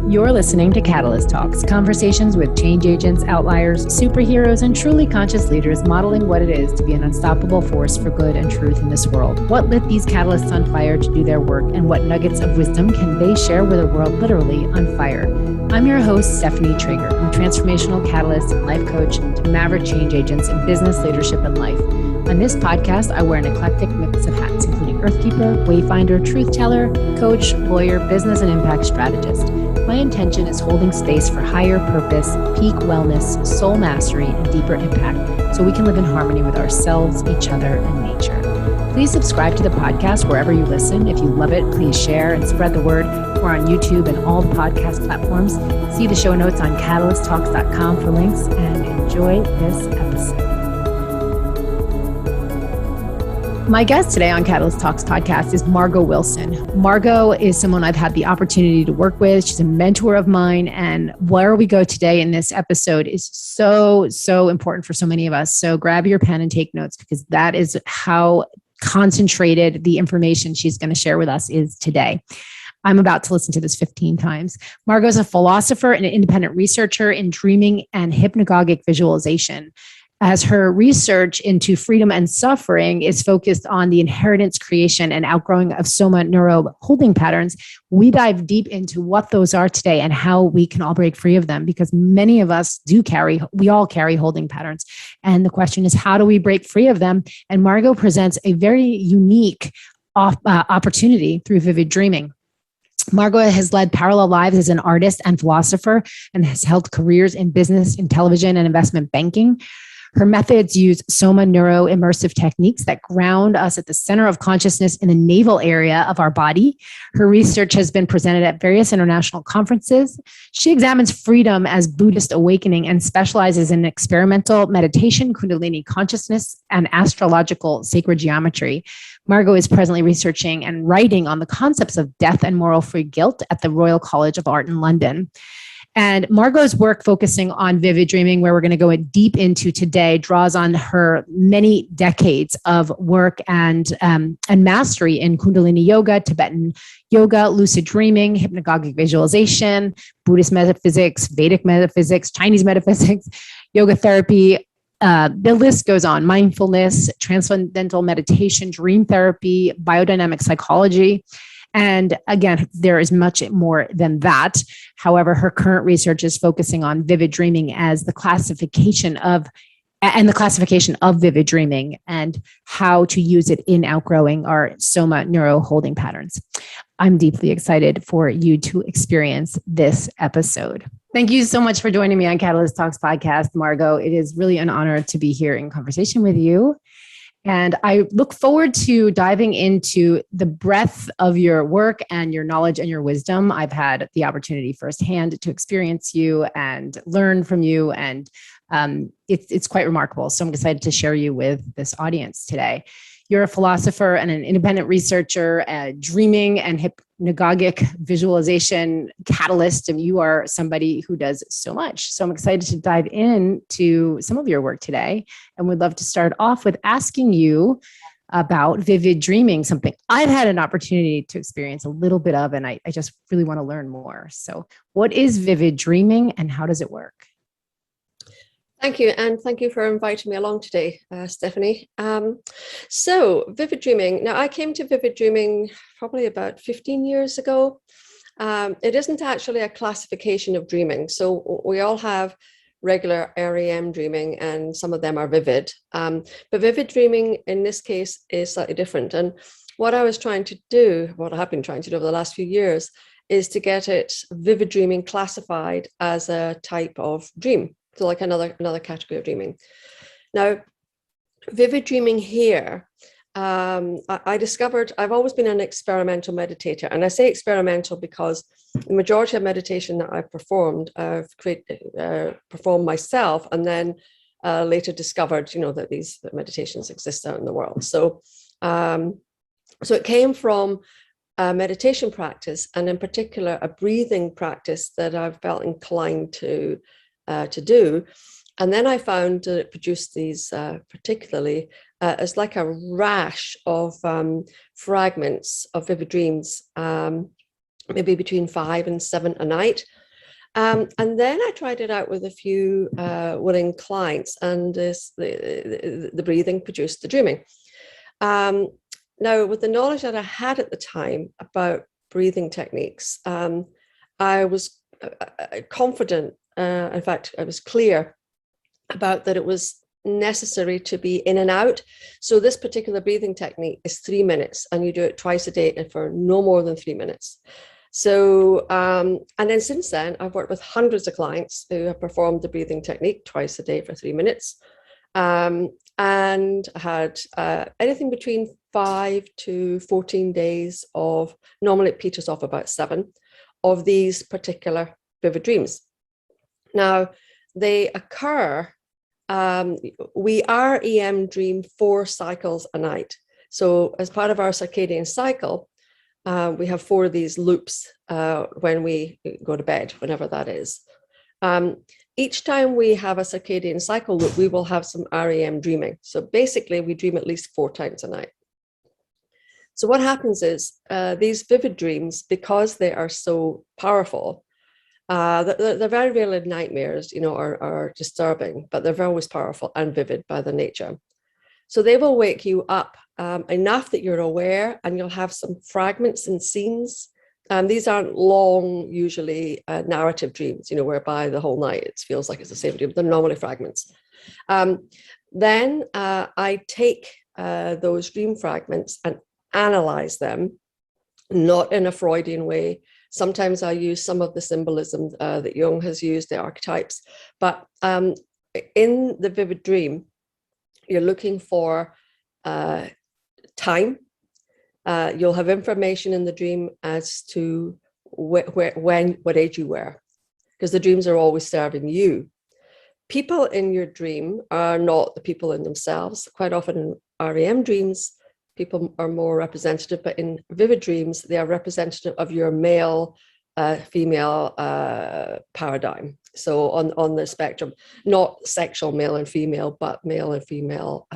You're listening to Catalyst Talks, conversations with change agents, outliers, superheroes, and truly conscious leaders modeling what it is to be an unstoppable force for good and truth in this world. What lit these catalysts on fire to do their work, and what nuggets of wisdom can they share with a world literally on fire? I'm your host, Stephanie Trager. I'm a transformational catalyst and life coach to maverick change agents in business, leadership, and life. On this podcast, I wear an eclectic mix of hats, including Earthkeeper, Wayfinder, Truth Teller, coach, lawyer, business, and impact strategist. My intention is holding space for higher purpose, peak wellness, soul mastery, and deeper impact so we can live in harmony with ourselves, each other, and nature. Please subscribe to the podcast wherever you listen. If you love it, please share and spread the word. We're on YouTube and all the podcast platforms. See the show notes on catalysttalks.com for links, and enjoy this episode. My guest today on Catalyst Talks podcast is Margot Wilson. Margot is someone I've had the opportunity to work with. She's a mentor of mine, and where we go today in this episode is so important for so many of us. So grab your pen and take notes, because that is how concentrated the information she's going to share with us is today. I'm about to listen to this 15 times. Margot is a philosopher and an independent researcher in dreaming and hypnagogic visualization. As her research into freedom and suffering is focused on the inheritance, creation, and outgrowing of soma-neuro holding patterns, we dive deep into what those are today and how we can all break free of them, because many of us we all carry holding patterns. And the question is, how do we break free of them? And Margot presents a very unique opportunity through vivid dreaming. Margot has led parallel lives as an artist and philosopher and has held careers in business, in television, and investment banking. Her methods use soma-neuro-immersive techniques that ground us at the center of consciousness in the naval area of our body. Her research has been presented at various international conferences. She examines freedom as Buddhist awakening and specializes in experimental meditation, Kundalini consciousness, and astrological sacred geometry. Margot is presently researching and writing on the concepts of death and moral free guilt at the Royal College of Art in London. And Margot's work focusing on vivid dreaming, where we're going to go deep into today, draws on her many decades of work and mastery in Kundalini Yoga, Tibetan yoga, lucid dreaming, hypnagogic visualization, Buddhist metaphysics, Vedic metaphysics, Chinese metaphysics, yoga therapy. The list goes on: mindfulness, transcendental meditation, dream therapy, biodynamic psychology. And again, there is much more than that. However, her current research is focusing on vivid dreaming as the classification of vivid dreaming and how to use it in outgrowing our soma-neuro holding patterns. I'm deeply excited for you to experience this episode. Thank you so much for joining me on Catalyst Talks podcast, Margot. It is really an honor to be here in conversation with you. And I look forward to diving into the breadth of your work and your knowledge and your wisdom. I've had the opportunity firsthand to experience you and learn from you, and it's quite remarkable. So I'm excited to share you with this audience today. You're a philosopher and an independent researcher, a dreaming and hypnagogic visualization catalyst, and you are somebody who does so much. So I'm excited to dive into some of your work today, and would love to start off with asking you about vivid dreaming, something I've had an opportunity to experience a little bit of, and I just really want to learn more. So what is vivid dreaming and how does it work? Thank you. And thank you for inviting me along today, Stephanie. So vivid dreaming. Now, I came to vivid dreaming probably about 15 years ago. It isn't actually a classification of dreaming. So we all have regular REM dreaming, and some of them are vivid. But vivid dreaming in this case is slightly different. And what I have been trying to do over the last few years, is to get it vivid dreaming classified as a type of dream. So like another category of dreaming. Now, vivid dreaming here, I discovered I've always been an experimental meditator. And I say experimental because the majority of meditation that I've performed, I've performed myself, and then later discovered, that these meditations exist out in the world. So it came from a meditation practice, and in particular, a breathing practice that I've felt inclined to do. And then I found that it produced these particularly as like a rash of fragments of vivid dreams, maybe between 5 and 7 a night. And then I tried it out with a few willing clients, and the breathing produced the dreaming. Now, with the knowledge that I had at the time about breathing techniques, I was confident. In fact, I was clear about that it was necessary to be in and out. So this particular breathing technique is 3 minutes, and you do it twice a day and for no more than 3 minutes. So, and then since then, I've worked with hundreds of clients who have performed the breathing technique twice a day for 3 minutes, and had anything between 5 to 14 days of, normally it peters off about 7, of these particular vivid dreams. Now, they occur, we REM dream 4 cycles a night. So as part of our circadian cycle, we have 4 of these loops when we go to bed, whenever that is. Each time we have a circadian cycle loop, we will have some REM dreaming. So basically, we dream at least 4 times a night. So what happens is these vivid dreams, because they are so powerful, they're very rarely nightmares, or disturbing, but they're always powerful and vivid by their nature. So they will wake you up enough that you're aware, and you'll have some fragments and scenes. These aren't long, usually narrative dreams, whereby the whole night it feels like it's the same dream. They're normally fragments. Then I take those dream fragments and analyze them, not in a Freudian way. Sometimes I use some of the symbolism that Jung has used, the archetypes, but in the vivid dream, you're looking for time. You'll have information in the dream as to what age you were, because the dreams are always serving you. People in your dream are not the people in themselves. Quite often in REM dreams, people are more representative, but in vivid dreams, they are representative of your male, female paradigm. So on the spectrum, not sexual male and female, but male and female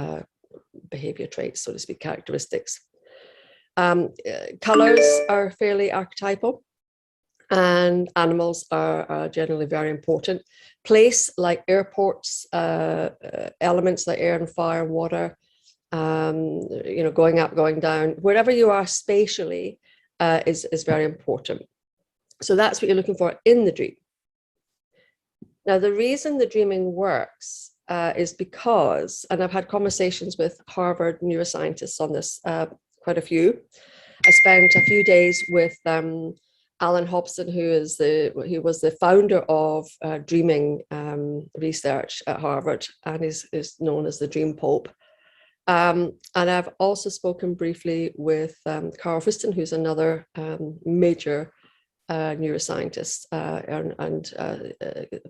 behavior traits, so to speak, characteristics. Colors are fairly archetypal, and animals are generally very important. Place, like airports, elements like air and fire, water, going up, going down, wherever you are spatially is very important. So that's what you're looking for in the dream. Now, the reason the dreaming works is because, and I've had conversations with Harvard neuroscientists on this, quite a few. I spent a few days with Alan Hobson, who was the founder of dreaming research at Harvard, and is known as the Dream Pope. And I've also spoken briefly with Carl Friston, who's another major neuroscientist and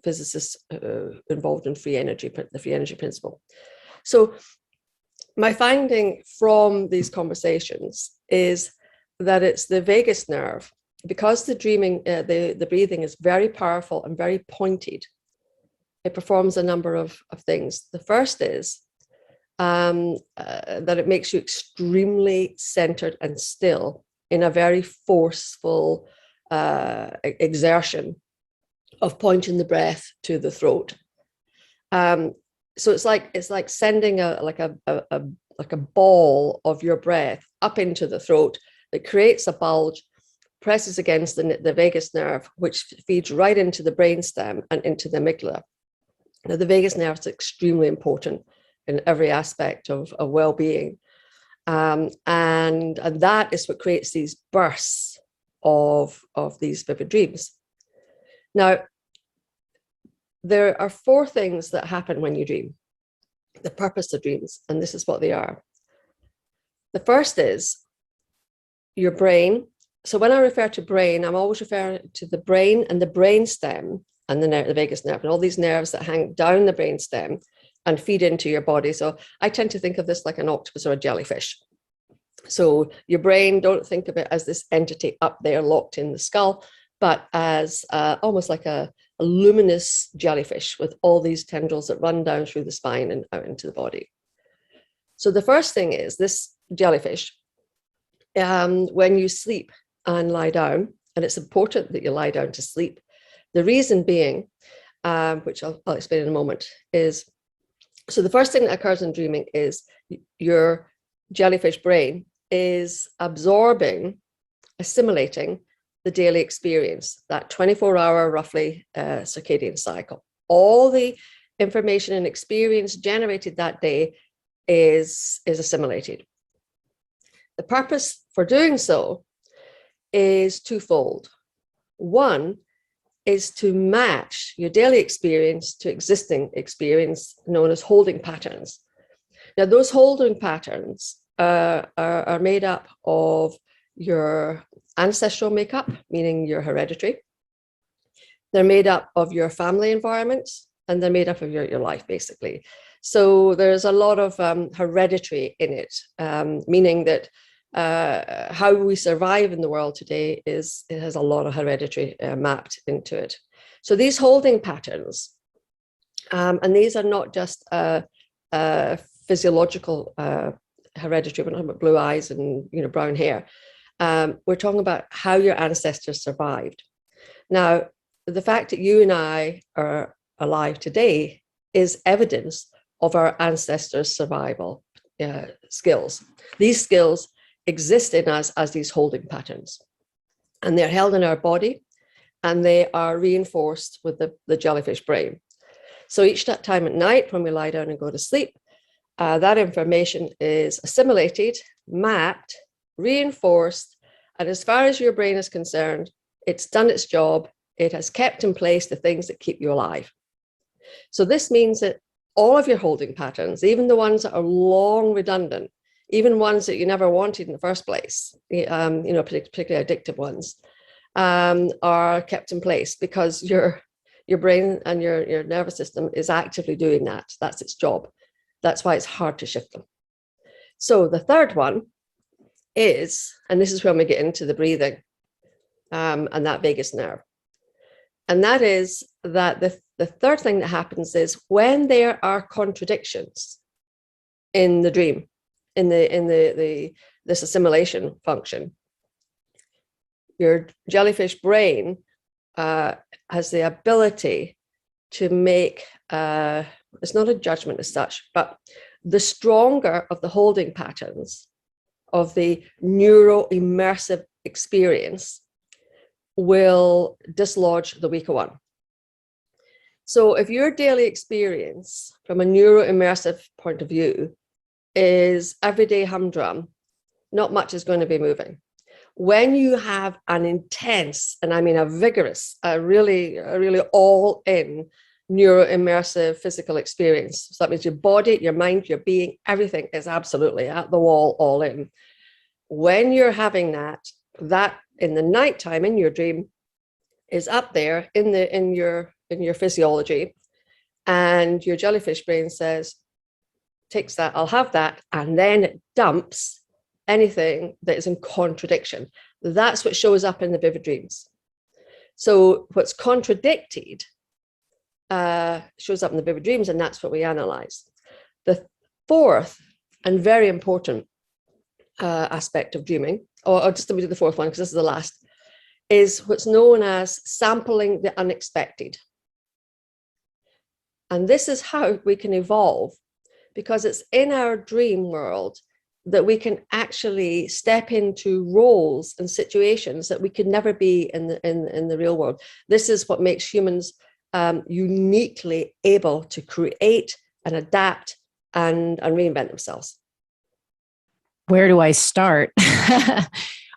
physicist involved in the free energy principle. So my finding from these conversations is that it's the vagus nerve, because the dreaming, the breathing is very powerful and very pointed. It performs a number of things. The first is that it makes you extremely centered and still in a very forceful exertion of pointing the breath to the throat. So it's like sending a ball of your breath up into the throat that creates a bulge, presses against the vagus nerve, which feeds right into the brainstem and into the amygdala. Now, the vagus nerve is extremely important in every aspect of well-being, and that is what creates these bursts of these vivid dreams. Now, there are 4 things that happen when you dream, the purpose of dreams, and this is what they are. The first is your brain. So when I refer to brain, I'm always referring to the brain and the brainstem and the vagus nerve and all these nerves that hang down the brainstem and feed into your body. So I tend to think of this like an octopus or a jellyfish. So your brain, don't think of it as this entity up there locked in the skull, but as almost like a luminous jellyfish with all these tendrils that run down through the spine and out into the body. So the first thing is this jellyfish, when you sleep and lie down, and it's important that you lie down to sleep, The reason being, which I'll explain in a moment, is so the first thing that occurs in dreaming is your jellyfish brain is absorbing, assimilating the daily experience, that 24-hour roughly circadian cycle. All the information and experience generated that day is assimilated. The purpose for doing so is twofold. One is to match your daily experience to existing experience known as holding patterns. Now, those holding patterns are made up of your ancestral makeup, meaning your hereditary. They're made up of your family environment, and they're made up of your life, basically. So there's a lot of hereditary in it, meaning that how we survive in the world today it has a lot of hereditary mapped into it. So these holding patterns, and these are not just physiological hereditary. We're not talking about blue eyes and brown hair. We're talking about how your ancestors survived. Now, the fact that you and I are alive today is evidence of our ancestors' survival skills. These skills exist in us as these holding patterns, and they're held in our body, and they are reinforced with the jellyfish brain. So each time at night when we lie down and go to sleep, that information is assimilated, mapped, reinforced, and as far as your brain is concerned, it's done its job. It has kept in place the things that keep you alive. So this means that all of your holding patterns, even the ones that are long redundant, even ones that you never wanted in the first place, particularly addictive ones, are kept in place because your brain and your nervous system is actively doing that. That's its job. That's why it's hard to shift them. So the third one is, and this is when we get into the breathing and that vagus nerve. And that is that the third thing that happens is when there are contradictions in the dream, in this assimilation function, your jellyfish brain has the ability to make, it's not a judgment as such, but the stronger of the holding patterns of the neuro-immersive experience will dislodge the weaker one. So if your daily experience from a neuro-immersive point of view is everyday humdrum, not much is going to be moving. When you have an intense, and I mean a vigorous, a really all-in neuro-immersive physical experience, so that means your body, your mind, your being, everything is absolutely at the wall, all in. When you're having that in the nighttime in your dream is up there in your physiology, and your jellyfish brain says, takes that, I'll have that, and then it dumps anything that is in contradiction. That's what shows up in the vivid dreams. So what's contradicted shows up in the vivid dreams, and that's what we analyze. The fourth and very important aspect of dreaming, or just let me do the fourth one because this is the last, is what's known as sampling the unexpected. And this is how we can evolve, because it's in our dream world that we can actually step into roles and situations that we could never be in the real world. This is what makes humans uniquely able to create and adapt and reinvent themselves. Where do I start?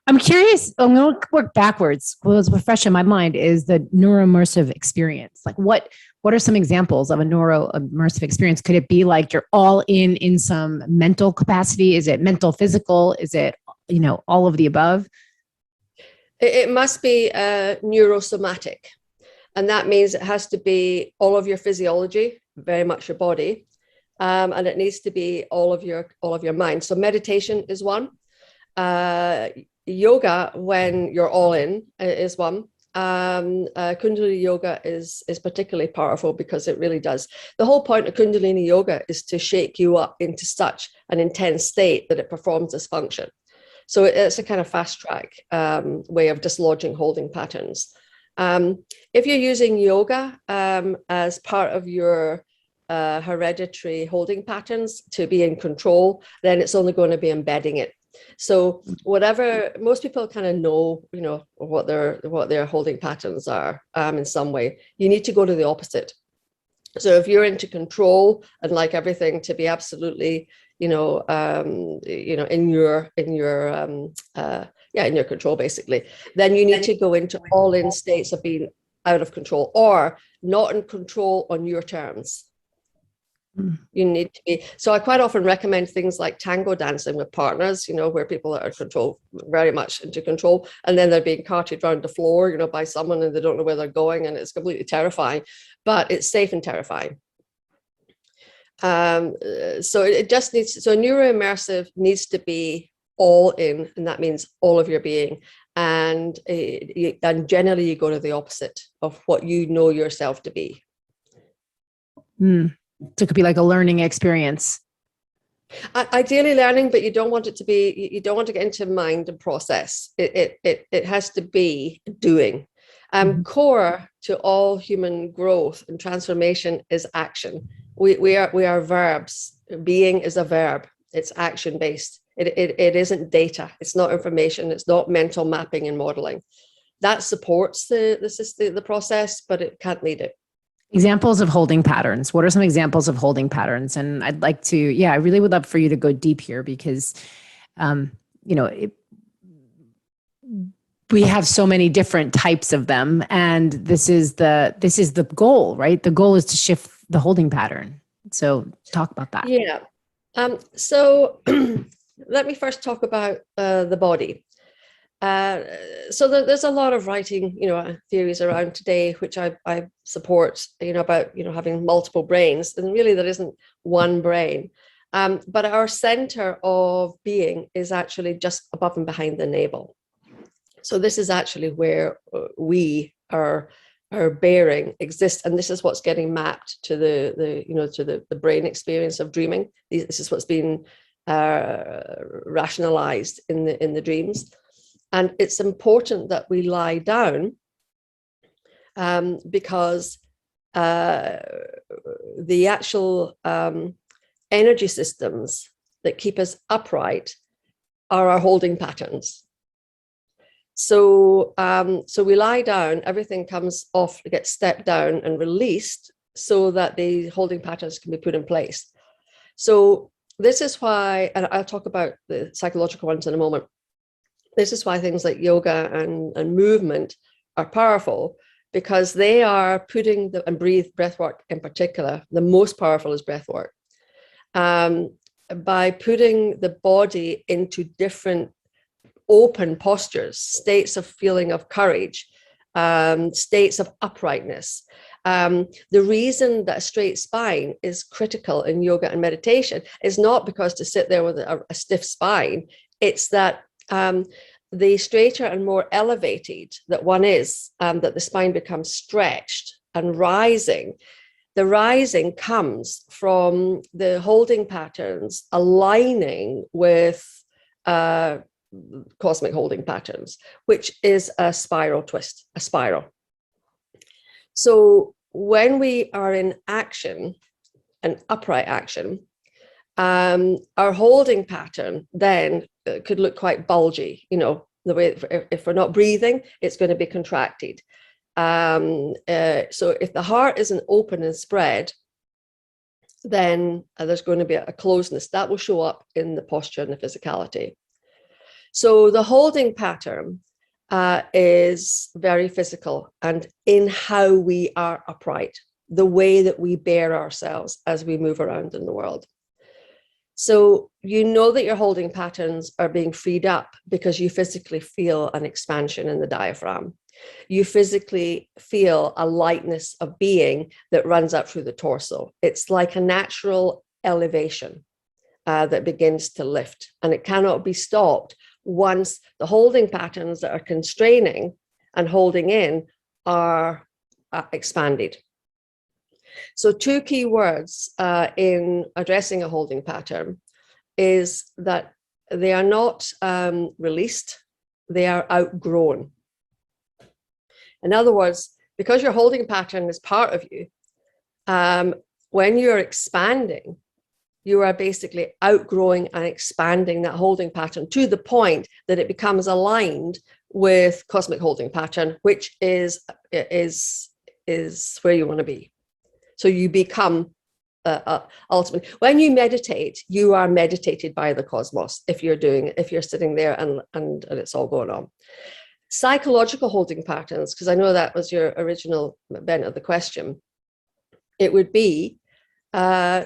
I'm curious. I'm going to work backwards. What's fresh in my mind is the neuro-immersive experience. Like what are some examples of a neuro-immersive experience? Could it be like you're all in some mental capacity? Is it mental, physical? Is it, all of the above? It must be neurosomatic. And that means it has to be all of your physiology, very much your body. And it needs to be all of your mind. So meditation is one. Yoga, when you're all in, is one. Kundalini Yoga is particularly powerful because it really does. The whole point of Kundalini Yoga is to shake you up into such an intense state that it performs this function. So it's a kind of fast track way of dislodging holding patterns. If you're using yoga as part of your hereditary holding patterns to be in control, then it's only going to be embedding it. So whatever, most people kind of know, what their holding patterns are in some way. You need to go to the opposite. So if you're into control and like everything to be absolutely, in your control, basically, then you need to go into all-in states of being out of control or not in control on your terms. You need to be. So I quite often recommend things like tango dancing with partners, where people are control, very much into control, and then they're being carted around the floor, by someone, and they don't know where they're going, and it's completely terrifying, but it's safe and terrifying. So it just needs, so neuro-immersive needs to be all in, and that means all of your being. And generally you go to the opposite of what you know yourself to be. So it could be like a learning experience. Ideally learning, but you don't want it to be, you don't want to get into mind and process. It has to be doing. Core to all human growth and transformation is action. We are verbs. Being is a verb. It's action based. It isn't data. It's not information. It's not mental mapping and modeling. That supports the process, but it can't lead it. Examples of holding patterns. What are some examples of holding patterns? And I'd like to, I really would love for you to go deep here because, we have so many different types of them, and this is the goal, right? The goal is to shift the holding pattern. So talk about that. Yeah. So let me first talk about the body. So there's a lot of writing, theories around today, which I support, about, having multiple brains, and really there isn't one brain. But our center of being is actually just above and behind the navel. So this is actually where our bearing exists, and this is what's getting mapped to the brain experience of dreaming. This is what's been rationalized in the dreams. And it's important that we lie down because the actual energy systems that keep us upright are our holding patterns. So we lie down, everything comes off, gets stepped down and released so that the holding patterns can be put in place. So this is why, and I'll talk about the psychological ones in a moment. This is why things like yoga and movement are powerful, because they are putting and breath work in particular, the most powerful is breath work. By putting the body into different open postures, states of feeling of courage, states of uprightness. The reason that a straight spine is critical in yoga and meditation is not because to sit there with a stiff spine, it's that the straighter and more elevated that one is, that the spine becomes stretched and rising. The rising comes from the holding patterns aligning with cosmic holding patterns, which is a spiral twist, a spiral. So when we are in action, an upright action, our holding pattern then could look quite bulgy, the way if we're not breathing, it's going to be contracted. So if the heart isn't open and spread, then there's going to be a closeness that will show up in the posture and the physicality. So the holding pattern is very physical and in how we are upright, the way that we bear ourselves as we move around in the world. So you know that your holding patterns are being freed up because you physically feel an expansion in the diaphragm. You physically feel a lightness of being that runs up through the torso. It's like a natural elevation that begins to lift, and it cannot be stopped once the holding patterns that are constraining and holding in are expanded. So two key words in addressing a holding pattern is that they are not released, they are outgrown. In other words, because your holding pattern is part of you, when you're expanding, you are basically outgrowing and expanding that holding pattern to the point that it becomes aligned with cosmic holding pattern, which is where you want to be. So you become ultimately, when you meditate, you are meditated by the cosmos. If you're sitting there and it's all going on. Psychological holding patterns, because I know that was your original bent of the question, it would be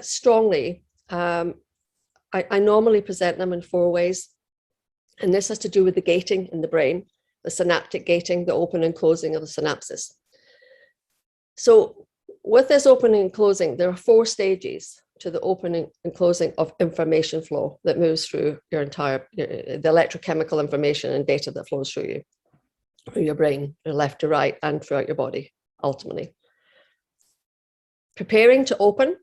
strongly. I normally present them in 4 ways, and this has to do with the gating in the brain, the synaptic gating, the open and closing of the synapses. So with this opening and closing, there are 4 stages to the opening and closing of information flow that moves through your entire, the electrochemical information and data that flows through you, through your brain, your left to right, and throughout your body, ultimately. Preparing to open,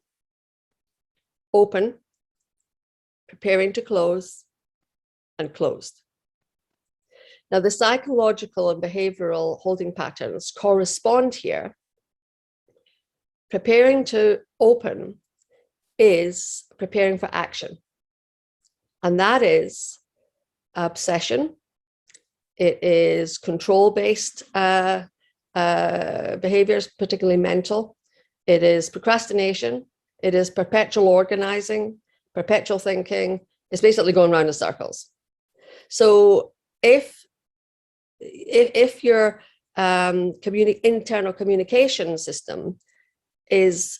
preparing to close, and closed. Now, the psychological and behavioral holding patterns correspond here. Preparing to open is preparing for action. And that is obsession. It is control-based behaviors, particularly mental. It is procrastination. It is perpetual organizing, perpetual thinking. It's basically going around in circles. So if your internal communication system is,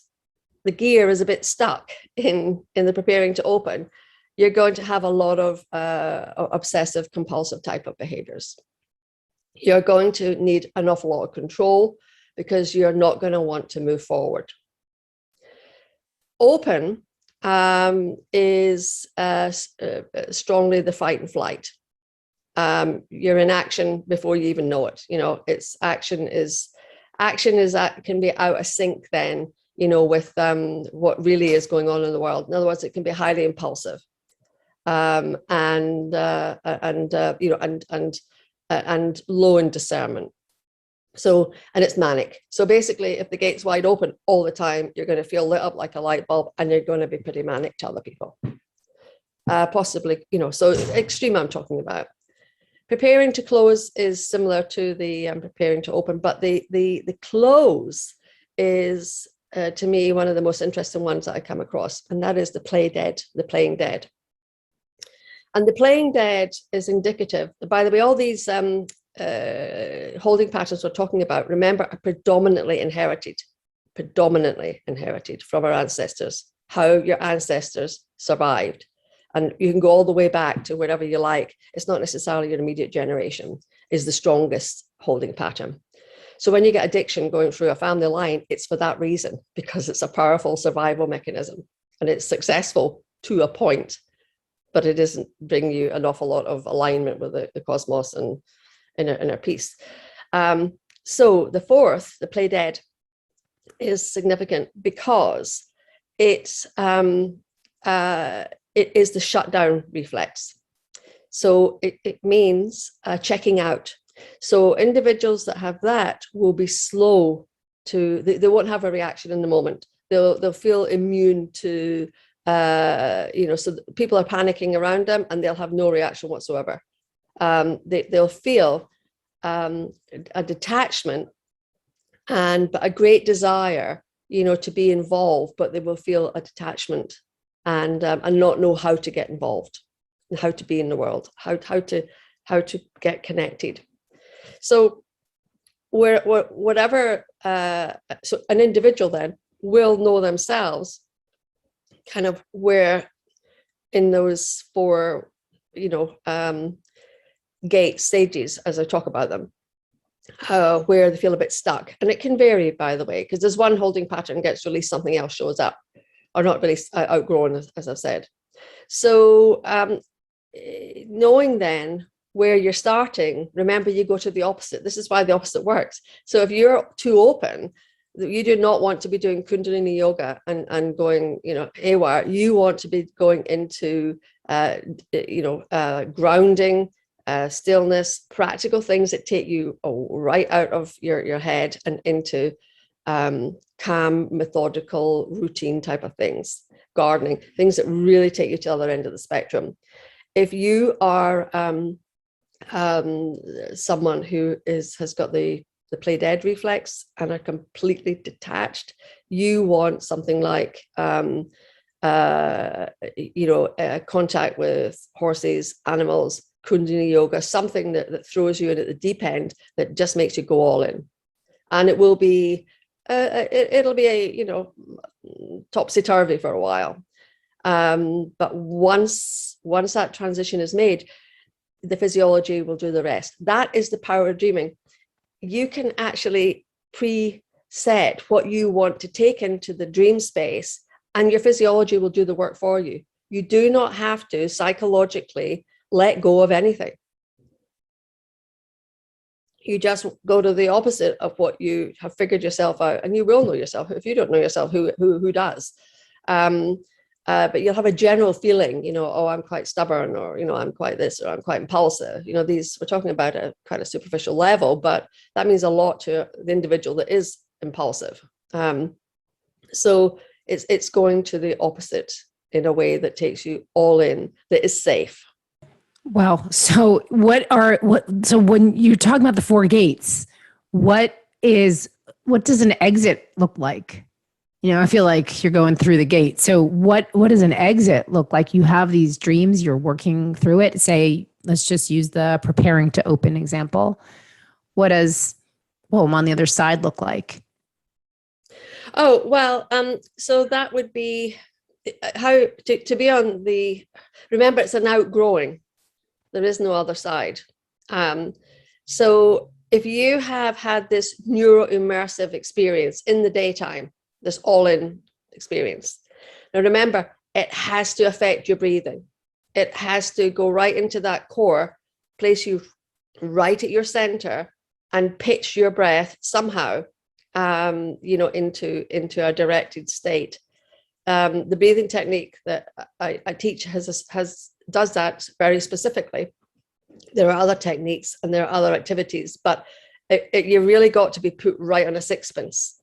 the gear is a bit stuck in the preparing to open, you're going to have a lot of obsessive compulsive type of behaviors. You're going to need an awful lot of control because you're not going to want to move forward. Open is strongly the fight and flight. You're in action before you even know it. You know, it's action can be out of sync then, you know, with what really is going on in the world. In other words, it can be highly impulsive, and low in discernment. So, and it's manic. So basically, if the gate's wide open all the time, you're going to feel lit up like a light bulb, and you're going to be pretty manic to other people. Possibly, you know, so extreme I'm talking about. Preparing to close is similar to the preparing to open, but the close is, to me, one of the most interesting ones that I come across, and that is the play dead, the playing dead. And the playing dead is indicative. By the way, all these holding patterns we're talking about, remember, are predominantly inherited from our ancestors, how your ancestors survived. And you can go all the way back to wherever you like. It's not necessarily your immediate generation is the strongest holding pattern. So when you get addiction going through a family line, it's for that reason, because it's a powerful survival mechanism, and it's successful to a point, but it doesn't bring you an awful lot of alignment with the cosmos and inner peace. So the fourth, the play dead, is significant because it is the shutdown reflex. So it means checking out. So individuals that have that will be slow to, they won't have a reaction in the moment. They'll feel immune to, so people are panicking around them and they'll have no reaction whatsoever. They'll feel a detachment but a great desire, to be involved, but they will feel a detachment and not know how to get involved and how to be in the world, how to get connected. So so an individual then will know themselves kind of where in those four, gate stages, as I talk about them, where they feel a bit stuck. And it can vary, by the way, because there's one holding pattern gets released, something else shows up, or not released, outgrown, as I've said. So knowing then where you're starting, remember, you go to the opposite. This is why the opposite works. So if you're too open, you do not want to be doing Kundalini Yoga and going, haywire. You want to be going into, grounding, stillness, practical things that take you right out of your head and into calm, methodical, routine type of things, gardening, things that really take you to the other end of the spectrum. If you are someone who has got the play dead reflex and are completely detached, you want something like contact with horses, animals, Kundalini Yoga, something that throws you in at the deep end, that just makes you go all in. And it will be it'll be a topsy-turvy for a while, but once that transition is made, the physiology will do the rest. That is the power of dreaming. You can actually preset what you want to take into the dream space, and your physiology will do the work for you. You do not have to psychologically let go of anything. You just go to the opposite of what you have figured yourself out, and you will know yourself. If you don't know yourself, who does? But you'll have a general feeling, oh, I'm quite stubborn, or, I'm quite this, or I'm quite impulsive. These, we're talking about a kind of superficial level, but that means a lot to the individual that is impulsive. So it's going to the opposite in a way that takes you all in, that is safe. Wow. So so when you're talking about the four gates, what does an exit look like? I feel like you're going through the gate. So what does an exit look like? You have these dreams, you're working through it. Say, let's just use the preparing to open example. What does, I'm on the other side look like? Oh, well, so that would be how to be on remember, it's an outgrowing. There is no other side. So if you have had this neuro-immersive experience in the daytime, this all-in experience, now remember, it has to affect your breathing. It has to go right into that core, place you right at your center, and pitch your breath somehow, into a directed state. The breathing technique that I teach does that very specifically. There are other techniques and there are other activities, but you really got to be put right on a sixpence,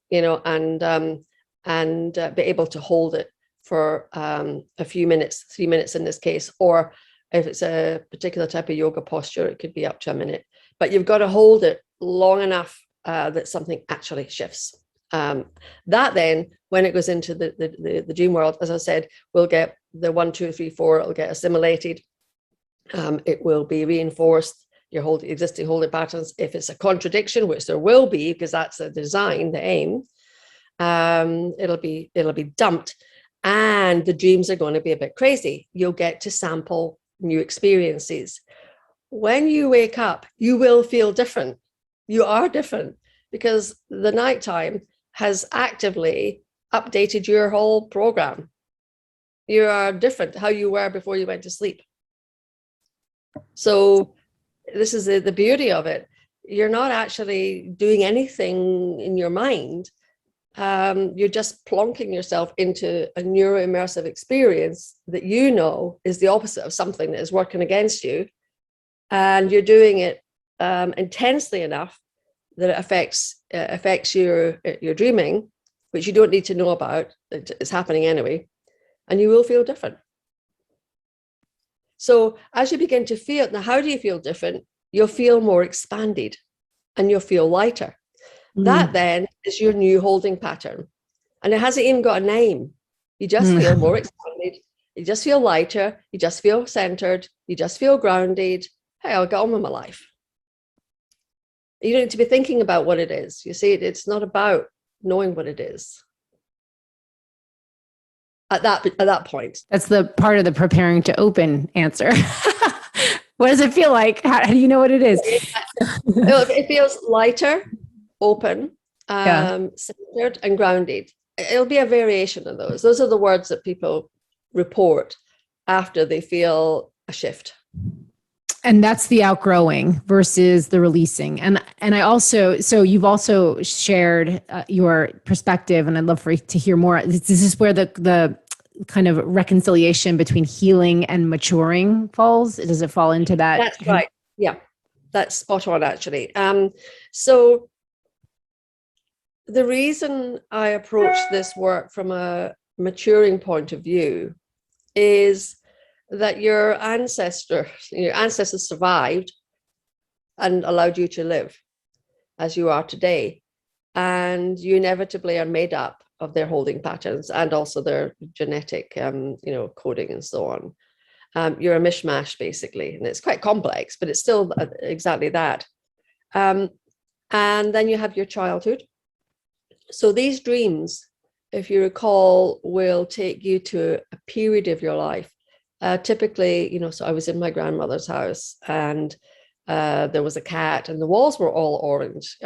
and be able to hold it for a few minutes, 3 minutes in this case, or if it's a particular type of yoga posture, it could be up to a minute. But you've got to hold it long enough that something actually shifts. That then, when it goes into the dream world, as I said, we'll get the 1, 2, 3, 4, it'll get assimilated. It will be reinforced, your existing holding patterns. If it's a contradiction, which there will be, because that's the design, the aim, it'll be dumped, and the dreams are going to be a bit crazy. You'll get to sample new experiences. When you wake up, you will feel different. You are different because the nighttime has actively updated your whole program. You are different how you were before you went to sleep. So this is the beauty of it. You're not actually doing anything in your mind. You're just plonking yourself into a neuro-immersive experience that is the opposite of something that is working against you. And you're doing it intensely enough that it affects your dreaming, which you don't need to know about. It's happening anyway, and you will feel different. So as you begin to feel, now how do you feel different? You'll feel more expanded and you'll feel lighter. That then is your new holding pattern. And it hasn't even got a name. You just feel more expanded. You just feel lighter. You just feel centered. You just feel grounded. Hey, I'll get on with my life. You don't need to be thinking about what it is. You see, it's not about knowing what it is. At that point. That's the part of the preparing to open answer. What does it feel like? How do you know what it is? It feels lighter, open, centered, and grounded. It'll be a variation of those. Those are the words that people report after they feel a shift. And that's the outgrowing versus the releasing. And I also, so you've also shared your perspective, and I'd love to hear more. This is where the kind of reconciliation between healing and maturing falls. Does it fall into that? That's right. Yeah, that's spot on, actually. So the reason I approach this work from a maturing point of view is that your ancestors survived and allowed you to live as you are today. And you inevitably are made up of their holding patterns and also their genetic, coding and so on. You're a mishmash, basically, and it's quite complex, but it's still exactly that. And then you have your childhood. So these dreams, if you recall, will take you to a period of your life. Typically, so I was in my grandmother's house, and there was a cat, and the walls were all orange.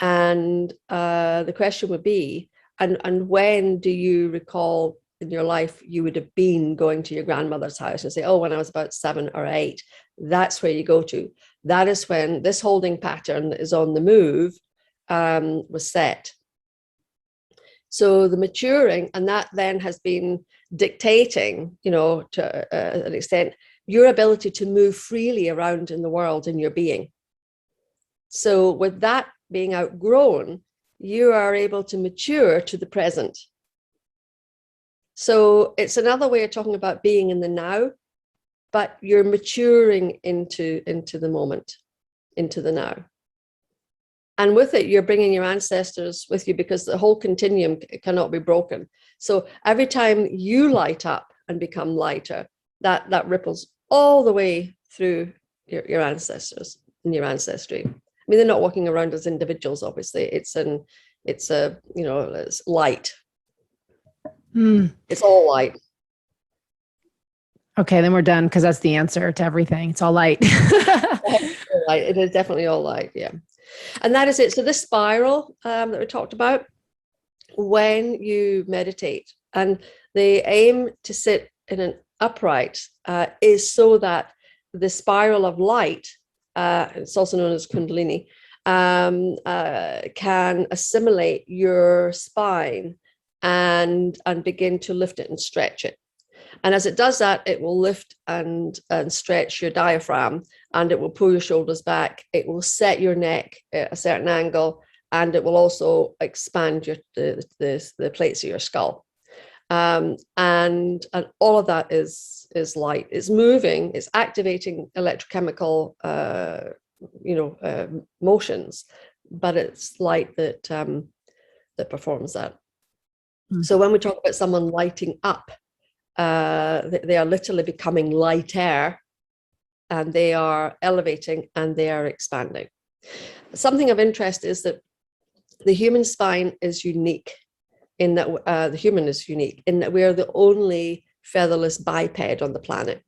And the question would be, and when do you recall in your life you would have been going to your grandmother's house and say, oh, when I was about 7 or 8, that's where you go to. That is when this holding pattern that is on the move was set. So the maturing, and that then has been dictating, to an extent, your ability to move freely around in the world in your being. So with that being outgrown, you are able to mature to the present. So it's another way of talking about being in the now, but you're maturing into the moment, into the now. And with it, you're bringing your ancestors with you, because the whole continuum cannot be broken. So every time you light up and become lighter, that ripples all the way through your ancestors and your ancestry. I mean, they're not walking around as individuals, obviously. It's light. It's all light. Okay, then we're done, because that's the answer to everything. It's all light. It is definitely all light, yeah. And that is it. So this spiral that we talked about, when you meditate, and the aim to sit in an upright is so that the spiral of light, it's also known as Kundalini, can assimilate your spine and begin to lift it and stretch it. And as it does that, it will lift and stretch your diaphragm, and it will pull your shoulders back. It will set your neck at a certain angle, and it will also expand the plates of your skull. And all of that is light. It's moving. It's activating electrochemical, motions, but it's light that performs that. Mm-hmm. So when we talk about someone lighting up, they are literally becoming lighter, and they are elevating, and they are expanding. Something of interest is that the human spine is unique in that the human is unique in that we are the only featherless biped on the planet.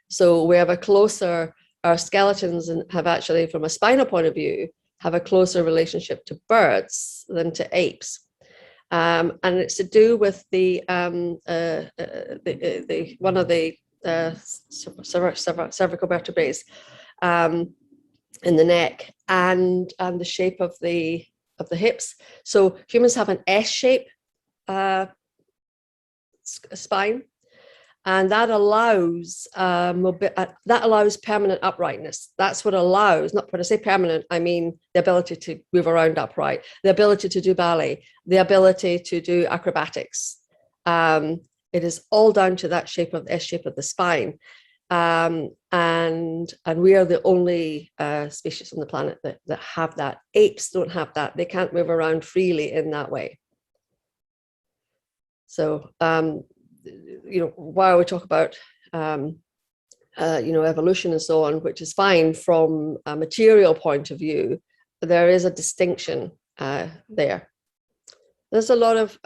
So we have our skeletons have actually, from a spinal point of view, have a closer relationship to birds than to apes. And it's to do with the one of the cervical vertebrae in the neck, and the shape of the hips. So humans have an S shape spine, and that allows permanent uprightness. That's what allows, not when I say permanent, I mean the ability to move around upright, the ability to do ballet, the ability to do acrobatics. It is all down to that shape of S shape of the spine. And we are the only species on the planet that have that. Apes don't have that. They can't move around freely in that way. So, while we talk about, evolution and so on, which is fine from a material point of view, there is a distinction there. There's a lot of,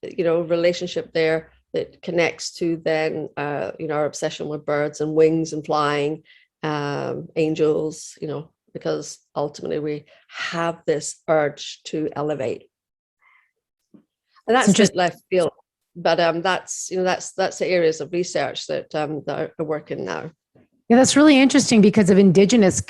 relationship there that connects to then, our obsession with birds and wings and flying, angels, because ultimately we have this urge to elevate. And that's just left field. But that's the areas of research that I work in now. Yeah, that's really interesting because of indigenous.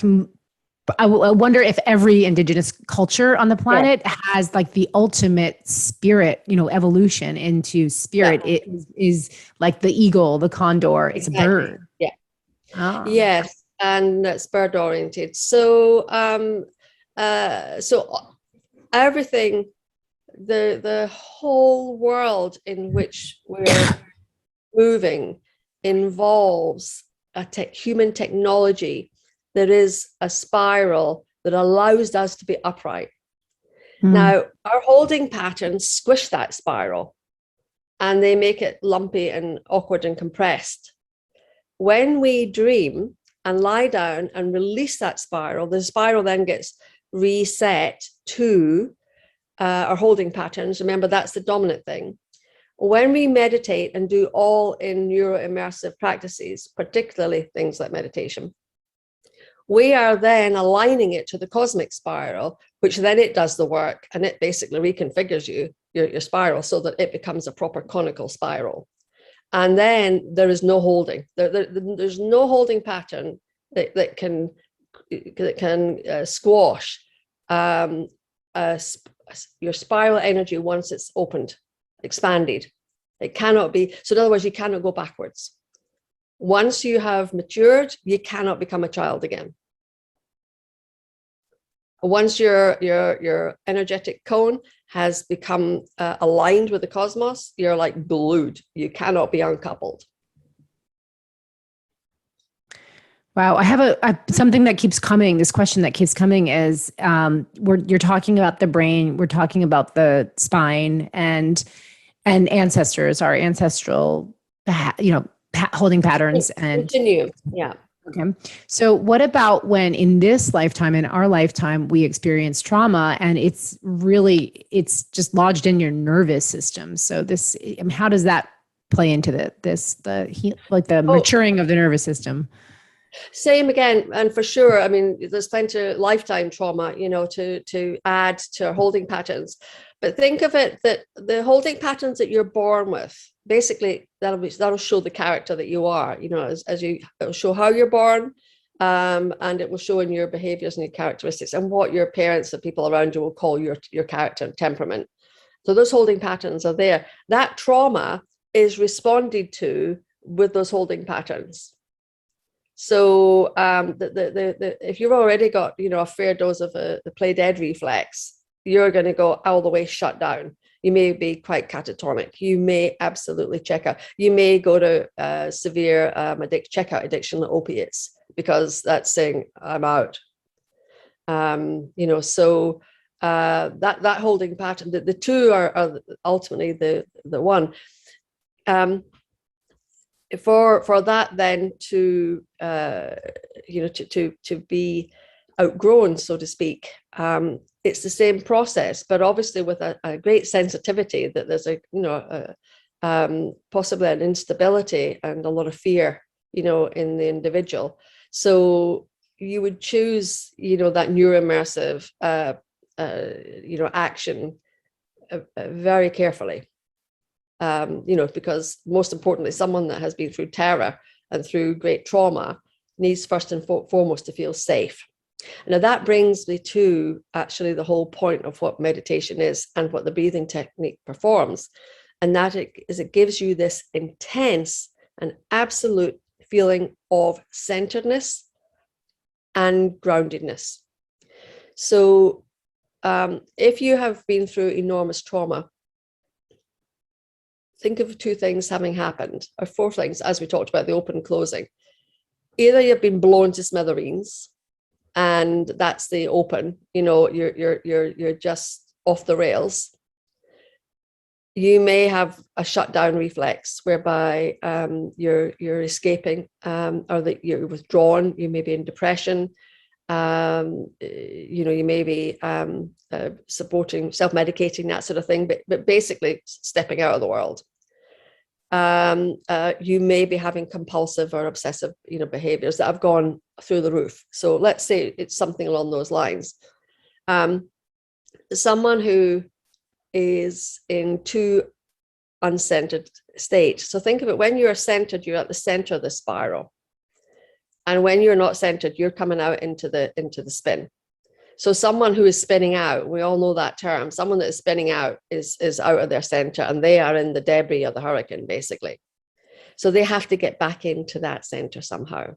I wonder if every indigenous culture on the planet has like the ultimate spirit, evolution into spirit. Yeah. It is like the eagle, the condor. It's a bird. Yeah, Yes, and it's bird oriented. So so everything, the whole world in which we're moving involves human technology that is a spiral that allows us to be upright. Now, our holding patterns squish that spiral and they make it lumpy and awkward and compressed. When we dream and lie down and release that spiral, the spiral then gets reset to our holding patterns. Remember, that's the dominant thing. When we meditate and do all in neuro-immersive practices, particularly things like meditation, we are then aligning it to the cosmic spiral, which then it does the work and it basically reconfigures your spiral so that it becomes a proper conical spiral. And then there is no holding. There's no holding pattern that can squash your spiral energy once it's opened, expanded. It cannot be. So in other words, you cannot go backwards. Once you have matured, you cannot become a child again. Once your energetic cone has become aligned with the cosmos, you're like glued. You cannot be uncoupled. Wow, I have something that keeps coming. This question that keeps coming is you're talking about the brain, we're talking about the spine and ancestors, our ancestral, holding patterns and continue. Yeah. Okay. So what about when in this lifetime, in our lifetime, we experience trauma and it's just lodged in your nervous system. So how does that play into the maturing of the nervous system? Same again, and for sure, I mean, there's plenty of lifetime trauma, to add to our holding patterns. But think of it that the holding patterns that you're born with, basically, that'll show the character that you are. It'll show how you're born, and it will show in your behaviors and your characteristics and what your parents and people around you will call your character and temperament. So those holding patterns are there. That trauma is responded to with those holding patterns. So if you've already got a fair dose of the play dead reflex, you're going to go all the way shut down. You may be quite catatonic. You may absolutely check out. You may go to severe checkout addiction to opiates because that's saying I'm out. So that holding pattern. The two are ultimately the one. For that then to be outgrown, so to speak, it's the same process, but obviously with a great sensitivity that there's possibly an instability and a lot of fear, in the individual. So you would choose, that neuro-immersive, action very carefully. Because most importantly, someone that has been through terror and through great trauma needs first and foremost to feel safe. Now that brings me to actually the whole point of what meditation is and what the breathing technique performs. And that is it gives you this intense and absolute feeling of centeredness and groundedness. So if you have been through enormous trauma, think of two things having happened, or four things, as we talked about the open and closing. Either you've been blown to smithereens, and that's the open. You're just off the rails. You may have a shutdown reflex, whereby you're escaping, or that you're withdrawn. You may be in depression. You may be supporting, self-medicating, that sort of thing, but basically stepping out of the world. You may be having compulsive or obsessive, behaviors that have gone through the roof. So let's say it's something along those lines. Someone who is in too uncentered state. So think of it, when you're centered, you're at the center of the spiral. And when you're not centered, you're coming out into the spin. So someone who is spinning out, we all know that term, someone that is spinning out is out of their center, and they are in the debris of the hurricane, basically. So they have to get back into that center somehow.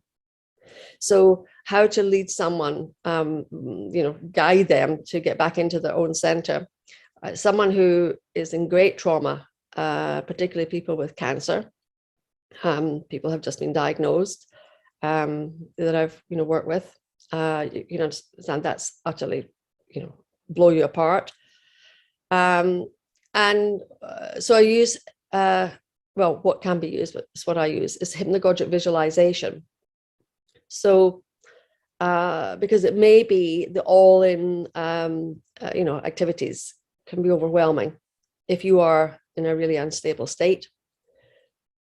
So how to lead someone, guide them to get back into their own center. Someone who is in great trauma, particularly people with cancer, people have just been diagnosed, that I've worked with, understand that's utterly blow you apart. So I use what can be used, but it's what I use, is hypnagogic visualization. So because it may be the all-in activities can be overwhelming if you are in a really unstable state.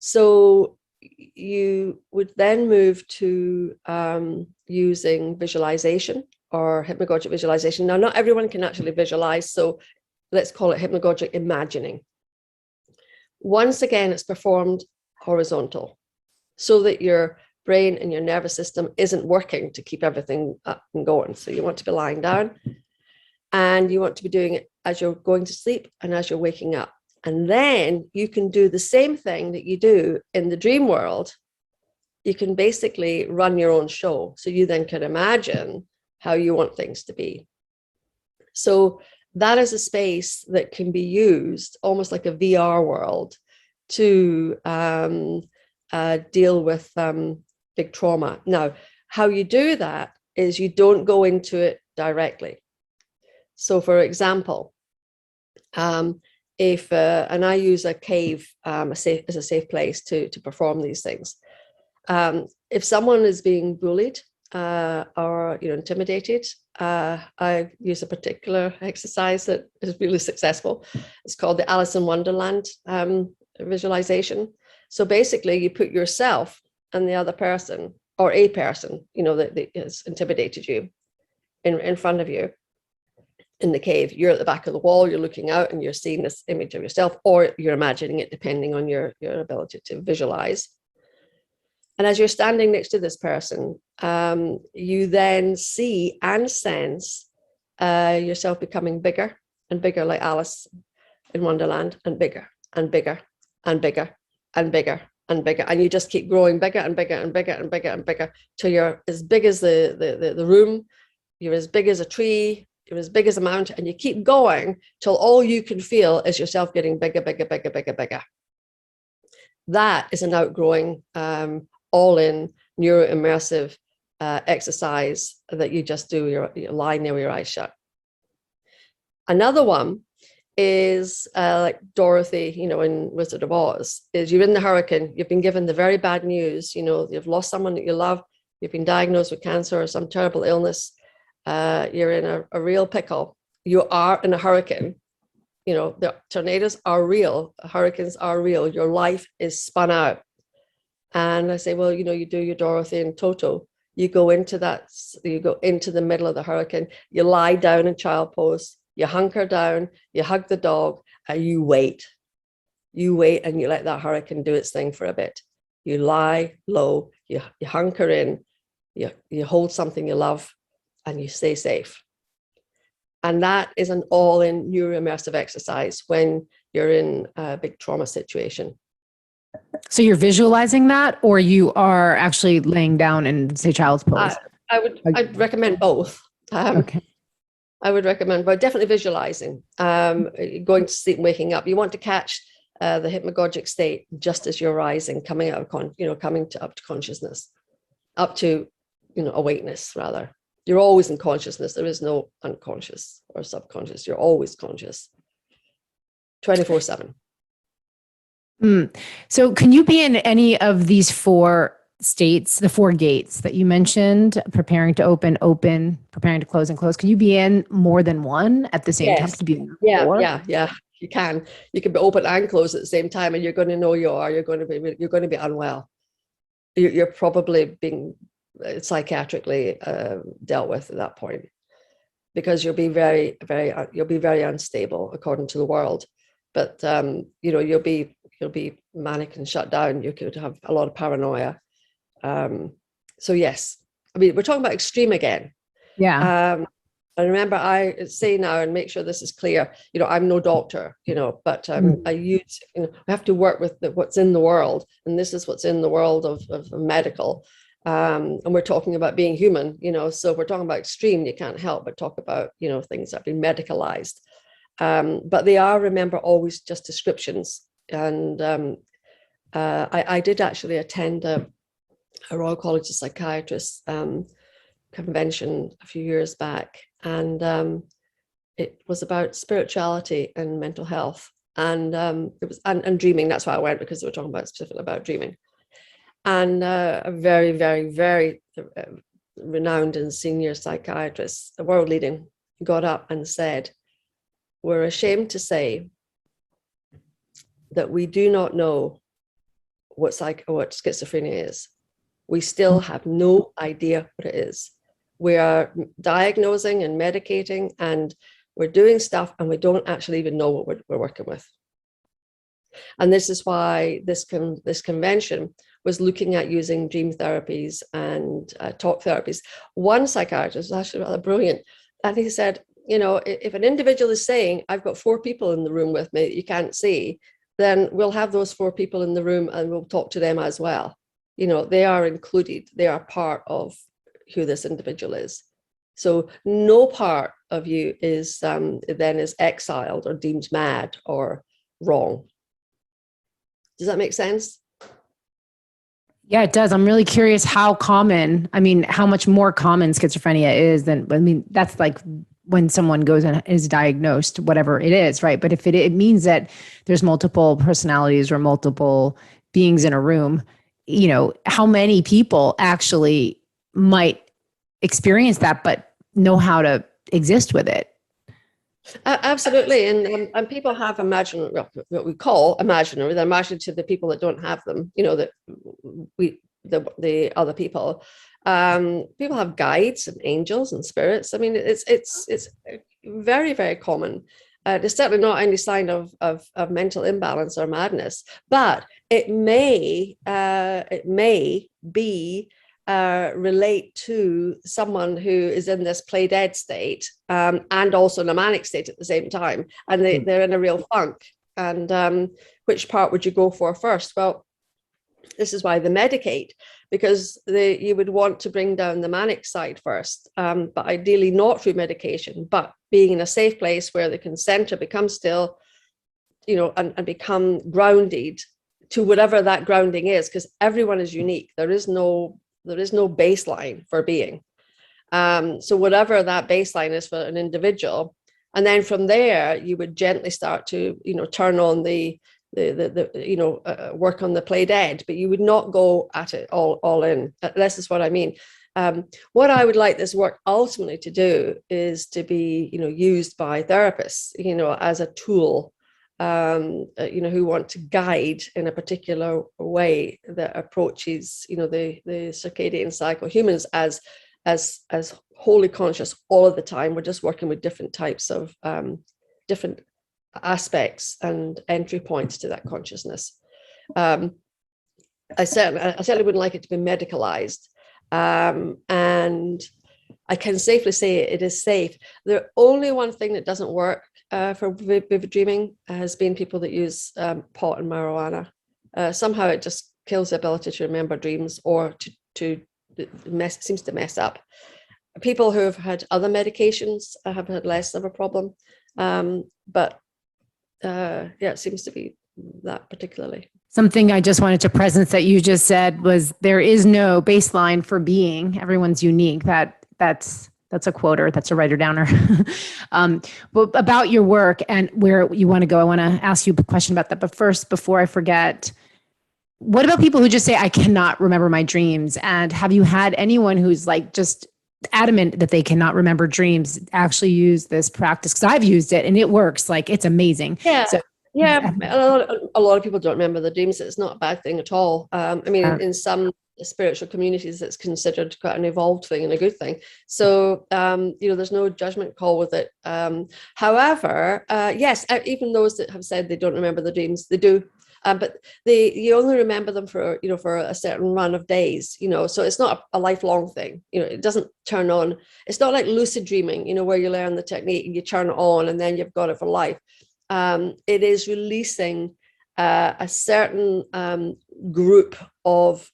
So you would then move to using visualization or hypnagogic visualization. Now, not everyone can actually visualize, so let's call it hypnagogic imagining. Once again, it's performed horizontal so that your brain and your nervous system isn't working to keep everything up and going. So you want to be lying down, and you want to be doing it as you're going to sleep and as you're waking up. And then you can do the same thing that you do in the dream world. You can basically run your own show. So you then can imagine how you want things to be. So that is a space that can be used almost like a VR world to deal with big trauma. Now, how you do that is you don't go into it directly. So for example, if and I use a cave as a safe place to perform these things. If someone is being bullied or intimidated, I use a particular exercise that is really successful. It's called the Alice in Wonderland visualization. So basically, you put yourself and the other person, or a person, that has intimidated you, in front of you. In the cave, you're at the back of the wall, you're looking out and you're seeing this image of yourself, or you're imagining it, depending on your ability to visualize. And as you're standing next to this person, you then see and sense yourself becoming bigger and bigger, like Alice in Wonderland, and bigger and bigger and bigger and bigger and bigger. And you just keep growing bigger and bigger and bigger and bigger and bigger till you're as big as the room, you're as big as a tree, you're as big as a mountain, and you keep going till all you can feel is yourself getting bigger, bigger, bigger, bigger, bigger. That is an outgrowing, all-in neuro-immersive exercise that you just do. You're lying there with your eyes shut. Another one is like Dorothy, in Wizard of Oz, is you're in the hurricane, you've been given the very bad news, you've lost someone that you love, you've been diagnosed with cancer or some terrible illness. You're in a real pickle. You are in a hurricane. The tornadoes are real. Hurricanes are real. Your life is spun out. And I say, well, you do your Dorothy and Toto. You go into the middle of the hurricane. You lie down in child pose. You hunker down. You hug the dog, and you wait. You wait, and you let that hurricane do its thing for a bit. You lie low. You hunker in. You hold something you love, and you stay safe. And that is an all-in neuro-immersive exercise when you're in a big trauma situation. So you're visualizing that, or you are actually laying down in, say, child's pose? I'd recommend both. Okay. I would recommend, but definitely visualizing, going to sleep and waking up. You want to catch the hypnagogic state just as you're rising, coming out of up to consciousness, up to awakeness rather. You're always in consciousness. There is no unconscious or subconscious. You're always conscious, 24/7. So can you be in any of these four states, the four gates that you mentioned, preparing to open, preparing to close, and close? Can you be in more than one at the same time? Can you be in four? Yeah. You can. You can be open and close at the same time, and you're going to know you're going to be unwell. You're probably being psychiatrically dealt with at that point, because you'll be very unstable according to the world. But you'll be manic and shut down. You could have a lot of paranoia. So yes, I mean, we're talking about extreme again. Yeah. And remember, I say now, and make sure this is clear, I'm no doctor, but I use, we have to work with what's in the world. And this is what's in the world of medical. And we're talking about being human, so we're talking about extreme, you can't help but talk about, things that have been medicalized. But they are, remember, always just descriptions. And I did actually attend a Royal College of Psychiatrists convention a few years back, and it was about spirituality and mental health, and it was and dreaming. That's why I went, because they were talking about specifically about dreaming. And a very, very, very renowned and senior psychiatrist, the world leading, got up and said, "We're ashamed to say that we do not know what schizophrenia is. We still have no idea what it is. We are diagnosing and medicating, and we're doing stuff, and we don't actually even know what we're working with." And this is why this convention was looking at using dream therapies and talk therapies. One psychiatrist was actually rather brilliant, and he said, if an individual is saying, "I've got 4 people in the room with me that you can't see," then we'll have those 4 people in the room and we'll talk to them as well. They are included, they are part of who this individual is. So no part of you is then is exiled or deemed mad or wrong. Does that make sense? Yeah, it does. I'm really curious how much more common schizophrenia is than, that's like when someone goes and is diagnosed, whatever it is, right? But if it means that there's multiple personalities or multiple beings in a room, how many people actually might experience that, but know how to exist with it? Absolutely. And people have what we call imaginary. They're imaginary to the people that don't have them, that the other people. People have guides and angels and spirits. It's very, very common. There's certainly not any sign of mental imbalance or madness, but it may be relate to someone who is in this play dead state and also in a manic state at the same time, and they're in a real funk. And which part would you go for first? Well, this is why they medicate, because you would want to bring down the manic side first, but ideally not through medication, but being in a safe place where they can center, become still, and become grounded to whatever that grounding is, because everyone is unique. There is no baseline for being. So whatever that baseline is for an individual, and then from there you would gently start to turn on the work on the play dead, but you would not go at it all in. This is what I mean. What I would like this work ultimately to do is to be used by therapists as a tool, who want to guide in a particular way that approaches the circadian cycle. Humans as wholly conscious all of the time. We're just working with different types of different aspects and entry points to that consciousness. I certainly wouldn't like it to be medicalized, and I can safely say it is safe. The only one thing that doesn't work for vivid dreaming has been people that use pot and marijuana. Somehow it just kills the ability to remember dreams, or seems to mess up. People who have had other medications have had less of a problem, but it seems to be that particularly. Something I just wanted to presence that you just said was, there is no baseline for being. Everyone's unique. That's a quoter. That's a writer downer. But about your work and where you want to go, I want to ask you a question about that. But first, before I forget, what about people who just say, "I cannot remember my dreams"? And have you had anyone who's like just adamant that they cannot remember dreams actually use this practice? Because I've used it and it works. Like, it's amazing. Yeah. So, yeah, a lot of people don't remember the dreams. It's not a bad thing at all. In some spiritual communities, it's considered quite an evolved thing and a good thing. So, there's no judgment call with it. However, yes, even those that have said they don't remember the dreams, they do. But you only remember them for a certain run of days, so it's not a lifelong thing. It doesn't turn on. It's not like lucid dreaming, where you learn the technique and you turn it on and then you've got it for life. It is releasing a certain group of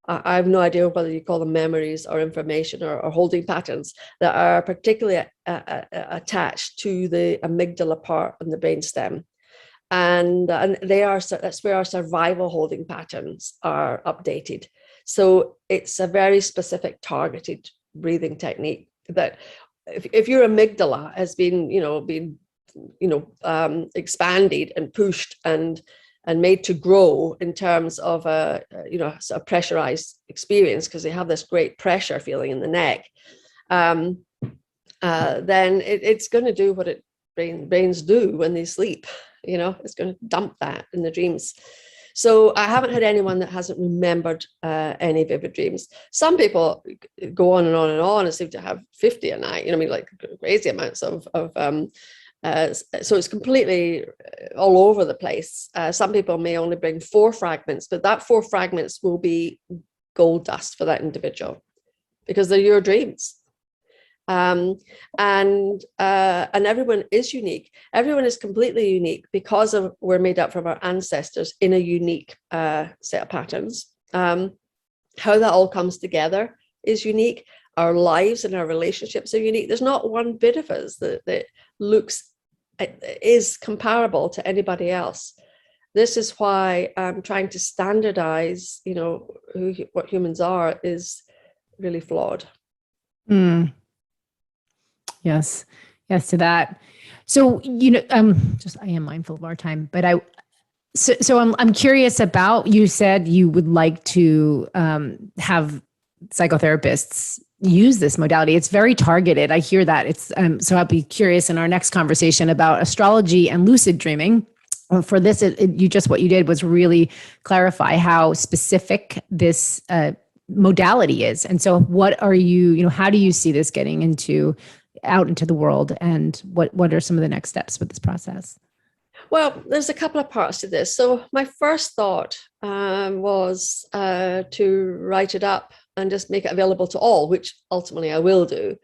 I have no idea whether you call them memories or information or holding patterns that are particularly attached to the amygdala part and the brainstem. And that's where our survival holding patterns are updated. So it's a very specific targeted breathing technique that if your amygdala has been expanded and pushed and made to grow in terms of a sort of pressurized experience, because they have this great pressure feeling in the neck, then it's going to do what brains do when they sleep. It's going to dump that in the dreams. So I haven't had anyone that hasn't remembered any vivid dreams. Some people go on and on and on and seem to have 50 a night, like crazy amounts of so it's completely all over the place. Some people may only bring 4 fragments, but that 4 fragments will be gold dust for that individual because they're your dreams. And everyone is unique. Everyone is completely unique because we're made up from our ancestors in a unique set of patterns. How that all comes together is unique. Our lives and our relationships are unique. There's not one bit of us that is comparable to anybody else. This is why trying to standardize, what humans are is really flawed. Yes to that. So I am mindful of our time, but I'm curious about. You said you would like to have psychotherapists use this modality. It's very targeted. I hear that. It's so I'll be curious in our next conversation about astrology and lucid dreaming. For this, what you did was really clarify how specific this modality is. And so, what are you? How do you see this getting out into the world, and what are some of the next steps with this process? Well, there's a couple of parts to this. So my first thought was to write it up and just make it available to all, which ultimately I will do.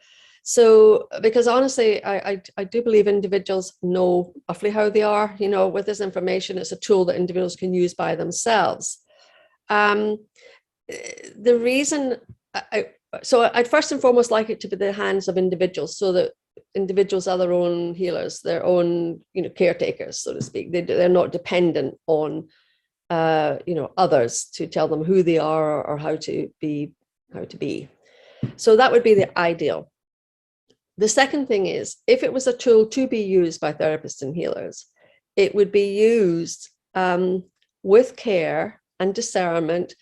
So, because honestly, I do believe individuals know roughly how they are. With this information, it's a tool that individuals can use by themselves. The reason So I'd first and foremost like it to be the hands of individuals, so that individuals are their own healers, their own, caretakers, so to speak. They're not dependent on, others to tell them who they are or how to be. So that would be the ideal. The second thing is, if it was a tool to be used by therapists and healers, it would be used with care and discernment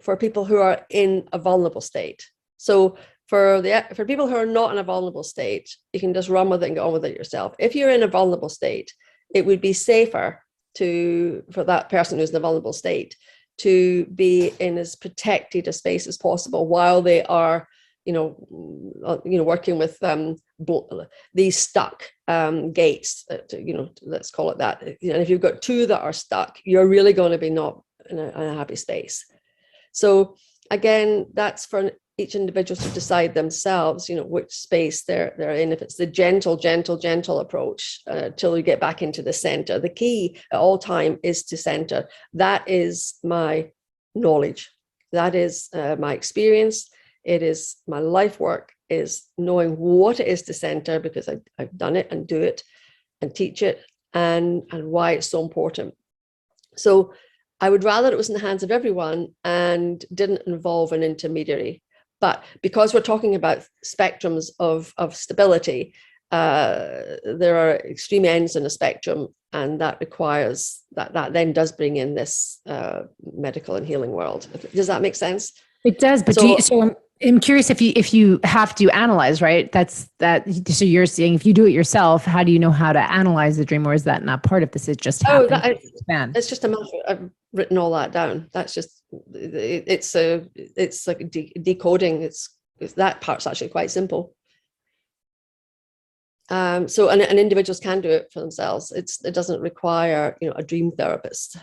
for people who are in a vulnerable state. So for people who are not in a vulnerable state, you can just run with it and get on with it yourself. If you're in a vulnerable state, it would be safer for that person who's in a vulnerable state to be in as protected a space as possible while they are, working with these stuck gates. Let's call it that. And if you've got 2 that are stuck, you're really going to be not in a happy space. So again, that's for each individual to decide themselves, which space they're in. If it's the gentle approach till you get back into the center. The key at all time is to center. That is my knowledge. That is my experience. It is my life work, is knowing what it is to center, because I've done it and do it and teach it, and why it's so important. So I would rather it was in the hands of everyone and didn't involve an intermediary. But because we're talking about spectrums of stability, there are extreme ends in a spectrum, and that requires that then does bring in this medical and healing world. Does that make sense? It does. But so I'm curious if you have to analyze, right? So you're saying if you do it yourself, how do you know how to analyze the dream, or is that not part of this? It just happens. It's just a matter of, I've written all that down. That's just, it's like decoding. It's that part's actually quite simple. So and individuals can do it for themselves. It doesn't require a dream therapist.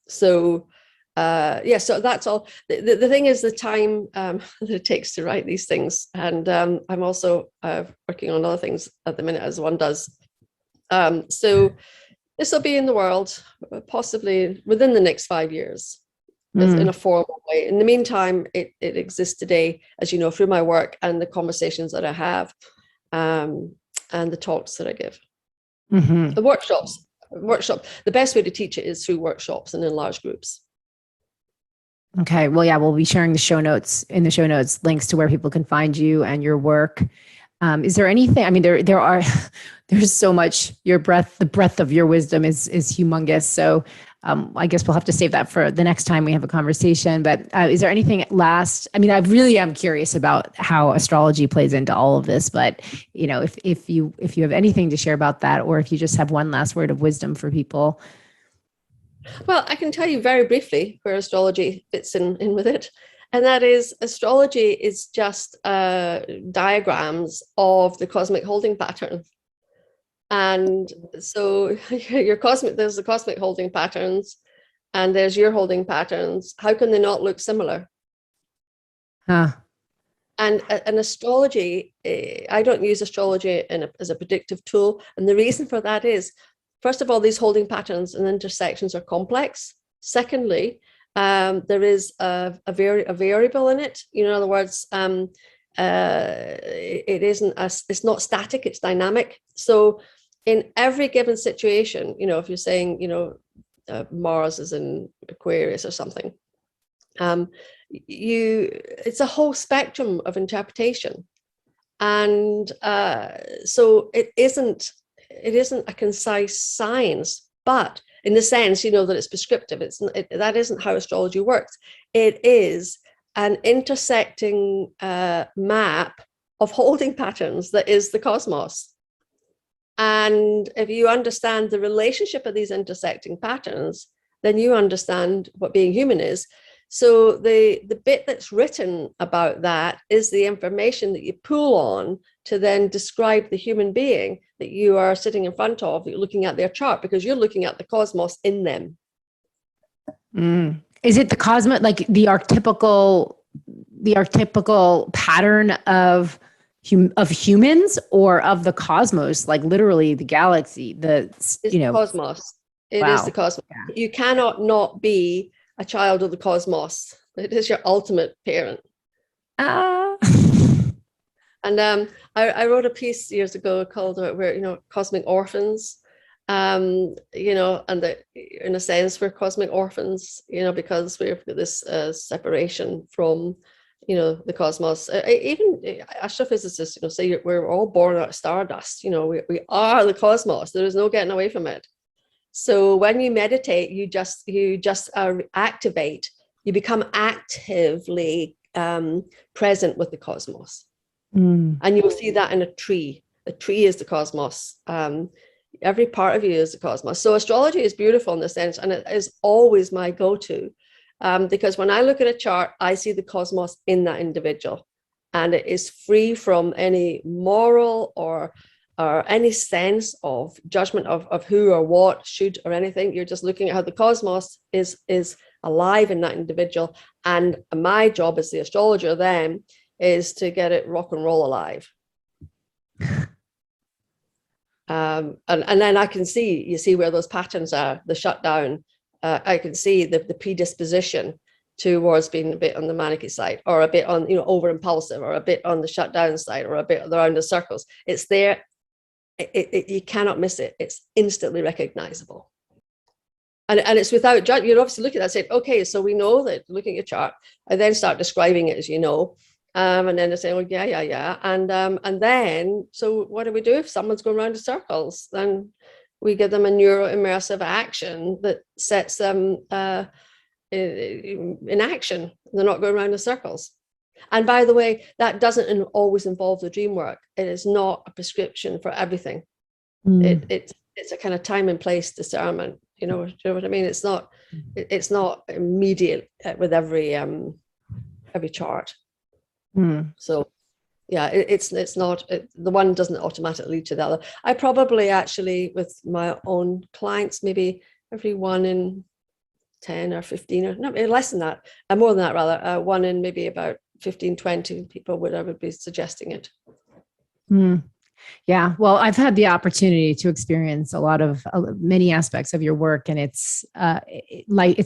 So that's all. The thing is the time that it takes to write these things, and I'm also working on other things at the minute, as one does. So This will be in the world, possibly within the next 5 years, in a formal way. In the meantime, it exists today, as you know, through my work and the conversations that I have, and the talks that I give. The workshops. The best way to teach it is through workshops and in large groups. Okay. Well, yeah, we'll be sharing the show notes links to where people can find you and your work. Is there anything, I mean, there's so much, the breadth of your wisdom is humongous. So I guess we'll have to save that for the next time we have a conversation, but is there anything last, I mean, I really am curious about how astrology plays into all of this, but you know, if you have anything to share about that, or if you just have one last word of wisdom for people. Well, I can tell you very briefly where astrology fits in with it. And that is, astrology is just diagrams of the cosmic holding patterns. And so there's the cosmic holding patterns, and there's your holding patterns. How can they not look similar? And astrology, I don't use astrology as a predictive tool. And the reason for that is, first of all, these holding patterns and intersections are complex. Secondly, there is a variable in it. You know, in other words, it's not static, it's dynamic. So in every given situation, you know, if you're saying, you know, Mars is in Aquarius or something, it's a whole spectrum of interpretation. And so it isn't a concise science, but in the sense, you know, that it's prescriptive. That isn't how astrology works. It is an intersecting map of holding patterns that is the cosmos. And if you understand the relationship of these intersecting patterns, then you understand what being human is. So the bit that's written about that is the information that you pull on to then describe the human being that you are sitting in front of, you're looking at their chart, because you're looking at the cosmos in them. Is it the cosmos, like the archetypical pattern of humans, or of the cosmos, like literally the galaxy, the cosmos? It is the cosmos. Yeah. You cannot not be a child of the cosmos. It is your ultimate parent. And I wrote a piece years ago called Cosmic Orphans. You know, and that in a sense we're cosmic orphans, you know, because we've got this separation from, you know, the cosmos. Even astrophysicists, you know, say we're all born out of stardust. You know, we are the cosmos. There is no getting away from it. So when you meditate, you just activate. You become actively present with the cosmos, and you'll see that in a tree. A tree is the cosmos. Every part of you is the cosmos. So astrology is beautiful in this sense, and it is always my go-to, because when I look at a chart, I see the cosmos in that individual, and it is free from any moral or any sense of judgment of who or what should or anything. You're just looking at how the cosmos is alive in that individual, and my job as the astrologer then is to get it rock and roll alive. And then I can see where those patterns are, the shutdown. I can see the predisposition towards being a bit on the manic side, or a bit on, you know, over impulsive, or a bit on the shutdown side, or a bit around the circles. It's there. You cannot miss it. It's instantly recognizable. And it's without judgment. You're obviously looking at that and say, okay, so we know that, looking at your chart, I then start describing it as you know. And then they say, well, yeah. And then, so what do we do if someone's going around in circles? Then we give them a neuro-immersive action that sets them in action. They're not going around in circles. And by the way, that doesn't always involve the dream work. It is not a prescription for everything. It's a kind of time and place discernment. You know what I mean? It's not immediate with every chart. So yeah, it's not, the one doesn't automatically lead to the other. I probably actually, with my own clients, maybe every 1 in 10 or 15, or no, less than that, more than that rather, 1 in maybe about 15, 20 people I would be suggesting it. Yeah. Well, I've had the opportunity to experience a lot of many aspects of your work, and it's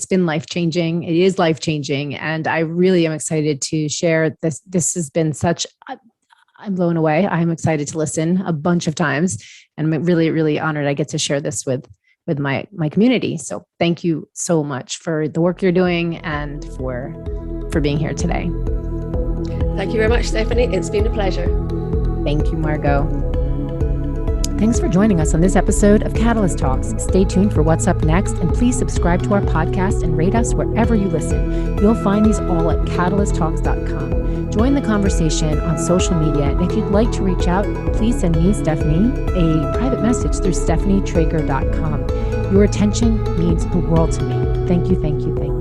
been life changing. It is life changing, and I really am excited to share this. This has been such. I'm blown away. I'm excited to listen a bunch of times, and I'm really, really honored I get to share this with my community. So thank you so much for the work you're doing and for being here today. Thank you very much, Stephanie. It's been a pleasure. Thank you, Margot. Thanks for joining us on this episode of Catalyst Talks. Stay tuned for what's up next, and please subscribe to our podcast and rate us wherever you listen. You'll find these all at catalysttalks.com. Join the conversation on social media, and if you'd like to reach out, please send me, Stephanie, a private message through stephanietrager.com. Your attention means the world to me. Thank you, thank you, thank you.